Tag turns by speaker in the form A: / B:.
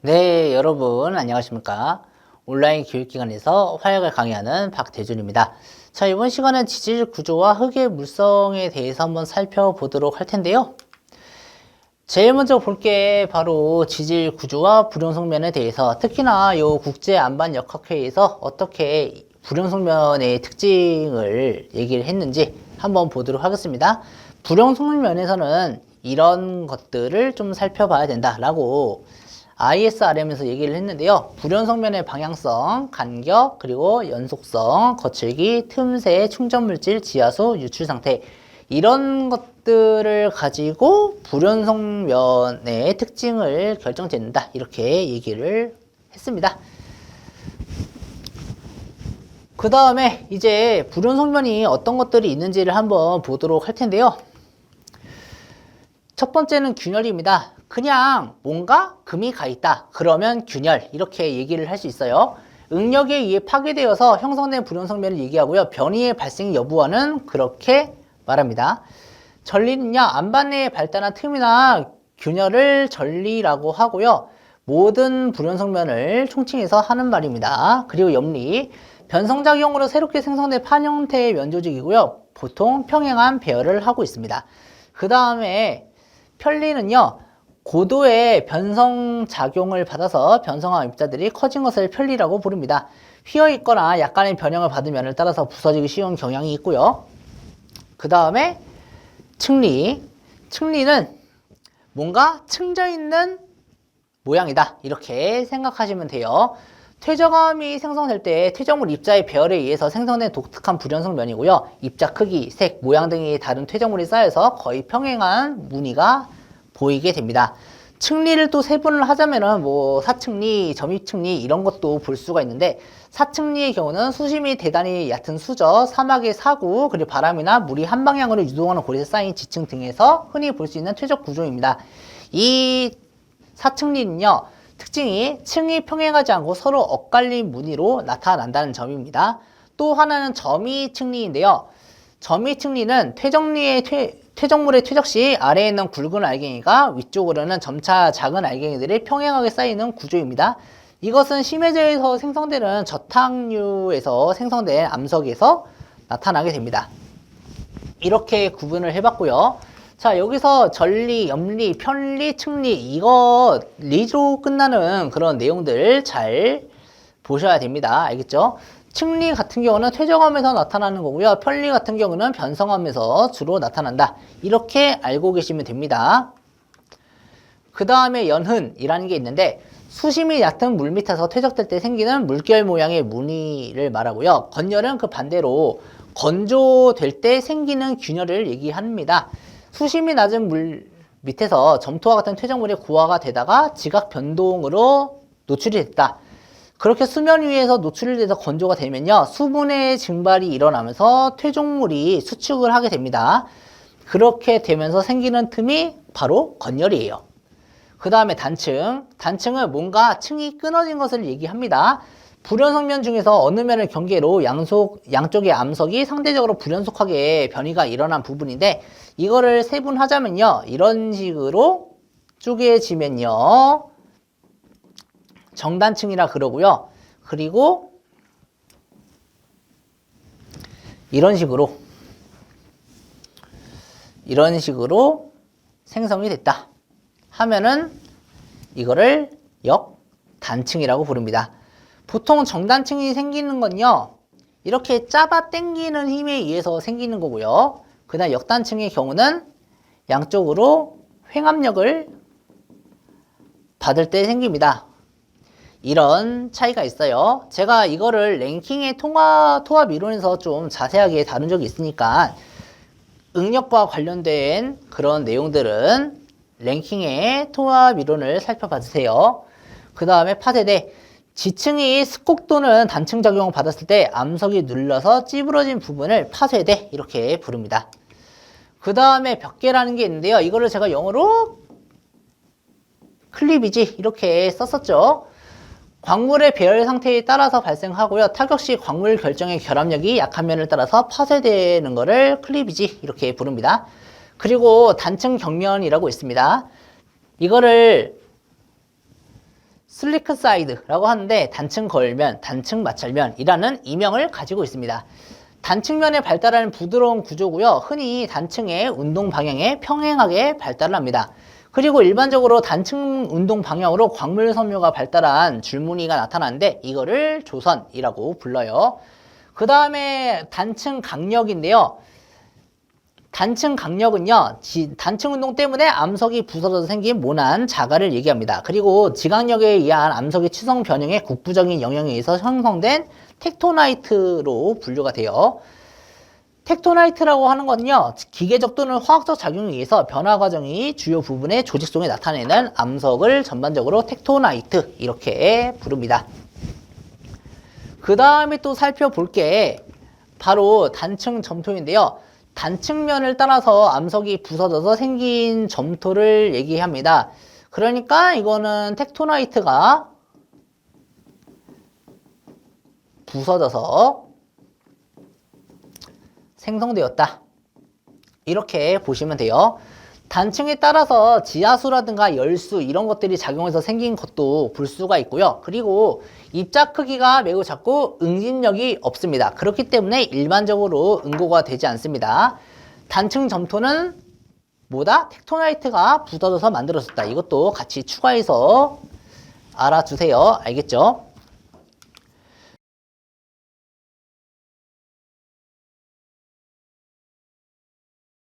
A: 네, 여러분 안녕하십니까? 온라인 교육기관에서 화약을 강의하는 박대준입니다. 자, 이번 시간은 지질 구조와 흙의 물성에 대해서 한번 살펴보도록 할 텐데요. 제일 먼저 볼 게 바로 지질 구조와 불용성면에 대해서, 특히나 요 국제안반역학회에서 어떻게 불용성면의 특징을 얘기를 했는지 한번 보도록 하겠습니다. 불용성면에서는 이런 것들을 좀 살펴봐야 된다라고 ISRM에서 얘기를 했는데요. 불연성면의 방향성, 간격, 그리고 연속성, 거칠기, 틈새, 충전물질, 지하수, 유출 상태, 이런 것들을 가지고 불연성면의 특징을 결정짓는다, 이렇게 얘기를 했습니다. 그 다음에 이제 불연성면이 어떤 것들이 있는지를 한번 보도록 할 텐데요. 첫 번째는 균열입니다. 그냥 뭔가 금이 가 있다, 그러면 균열, 이렇게 얘기를 할 수 있어요. 응력에 의해 파괴되어서 형성된 불연성면을 얘기하고요. 변이의 발생 여부와는 그렇게 말합니다. 전리는요, 안반 내에 발달한 틈이나 균열을 전리라고 하고요. 모든 불연성면을 총칭해서 하는 말입니다. 그리고 염리, 변성작용으로 새롭게 생성된 판 형태의 면조직이고요. 보통 평행한 배열을 하고 있습니다. 그 다음에 편리는요, 고도의 변성작용을 받아서 변성한 입자들이 커진 것을 편리라고 부릅니다. 휘어있거나 약간의 변형을 받은 면을 따라서 부서지기 쉬운 경향이 있고요. 그 다음에 층리. 층리는 뭔가 층져 있는 모양이다, 이렇게 생각하시면 돼요. 퇴적암이 생성될 때 퇴적물 입자의 배열에 의해서 생성된 독특한 불연성 면이고요. 입자 크기, 색, 모양 등이 다른 퇴적물이 쌓여서 거의 평행한 무늬가 보이게 됩니다. 층리를 또 세분을 하자면은 뭐 사층리, 점입층리 이런 것도 볼 수가 있는데, 사층리의 경우는 수심이 대단히 얕은 수저, 사막의 사구, 그리고 바람이나 물이 한 방향으로 유동하는 고리에 쌓인 지층 등에서 흔히 볼 수 있는 퇴적 구조입니다. 이 사층리는요, 특징이 층이 평행하지 않고 서로 엇갈린 무늬로 나타난다는 점입니다. 또 하나는 점이층리인데요. 점이층리는 퇴적물의 퇴적 시 아래에 있는 굵은 알갱이가 위쪽으로는 점차 작은 알갱이들이 평행하게 쌓이는 구조입니다. 이것은 심해저에서 생성되는 저탕류에서 생성된 암석에서 나타나게 됩니다. 이렇게 구분을 해봤고요. 자, 여기서 전리, 염리, 편리, 층리, 이거 리로 끝나는 그런 내용들 잘 보셔야 됩니다. 알겠죠? 층리 같은 경우는 퇴적암에서 나타나는 거고요. 편리 같은 경우는 변성암에서 주로 나타난다, 이렇게 알고 계시면 됩니다. 그 다음에 연흔이라는 게 있는데, 수심이 얕은 물 밑에서 퇴적될 때 생기는 물결 모양의 무늬를 말하고요. 건열은 그 반대로 건조될 때 생기는 균열을 얘기합니다. 수심이 낮은 물 밑에서 점토와 같은 퇴적물이 고화가 되다가 지각 변동으로 노출이 됐다. 그렇게 수면 위에서 노출이 돼서 건조가 되면요, 수분의 증발이 일어나면서 퇴적물이 수축을 하게 됩니다. 그렇게 되면서 생기는 틈이 바로 건열이에요. 그 다음에 단층. 단층은 뭔가 층이 끊어진 것을 얘기합니다. 불연성면 중에서 어느 면을 경계로 양쪽의 암석이 상대적으로 불연속하게 변이가 일어난 부분인데, 이거를 세분하자면요, 이런 식으로 쪼개지면요, 정단층이라 그러고요. 그리고 이런 식으로 생성이 됐다 하면은 이거를 역단층이라고 부릅니다. 보통 정단층이 생기는 건요, 이렇게 잡아 당기는 힘에 의해서 생기는 거고요. 그다음 역단층의 경우는 양쪽으로 횡압력을 받을 때 생깁니다. 이런 차이가 있어요. 제가 이거를 랭킹의 토합 이론에서 좀 자세하게 다룬 적이 있으니까 응력과 관련된 그런 내용들은 랭킹의 토합 이론을 살펴봐 주세요. 그 다음에 파쇄대. 지층이 스콕 또는 단층 작용을 받았을 때 암석이 눌러서 찌부러진 부분을 파쇄대, 이렇게 부릅니다. 그 다음에 벽계라는 게 있는데요. 이거를 제가 영어로 클리비지 이렇게 썼었죠. 광물의 배열 상태에 따라서 발생하고요. 타격 시 광물 결정의 결합력이 약한 면을 따라서 파쇄되는 것을 클리비지, 이렇게 부릅니다. 그리고 단층 경면이라고 있습니다. 이거를 슬리크사이드라고 하는데 단층 거울면, 단층 마찰면이라는 이명을 가지고 있습니다. 단층면에 발달하는 부드러운 구조고요. 흔히 단층의 운동 방향에 평행하게 발달을 합니다. 그리고 일반적으로 단층 운동 방향으로 광물 섬유가 발달한 줄무늬가 나타나는데 이거를 조선이라고 불러요. 그 다음에 단층 강력인데요. 단층 강력은요, 단층 운동 때문에 암석이 부서져서 생긴 모난 자갈을 얘기합니다. 그리고 지강력에 의한 암석의 치성 변형의 국부적인 영향에 의해서 형성된 텍토나이트로 분류가 돼요. 텍토나이트라고 하는 것은요, 기계적 또는 화학적 작용에 의해서 변화 과정이 주요 부분의 조직성에 나타내는 암석을 전반적으로 텍토나이트 이렇게 부릅니다. 그 다음에 또 살펴볼 게 바로 단층 점토인데요. 단층면을 따라서 암석이 부서져서 생긴 점토를 얘기합니다. 그러니까 이거는 텍토나이트가 부서져서 생성되었다. 이렇게 보시면 돼요. 단층에 따라서 지하수라든가 열수 이런 것들이 작용해서 생긴 것도 볼 수가 있고요. 그리고 입자 크기가 매우 작고 응집력이 없습니다. 그렇기 때문에 일반적으로 응고가 되지 않습니다. 단층 점토는 뭐다? 텍토나이트가 부서져서 만들어졌다. 이것도 같이 추가해서 알아두세요. 알겠죠?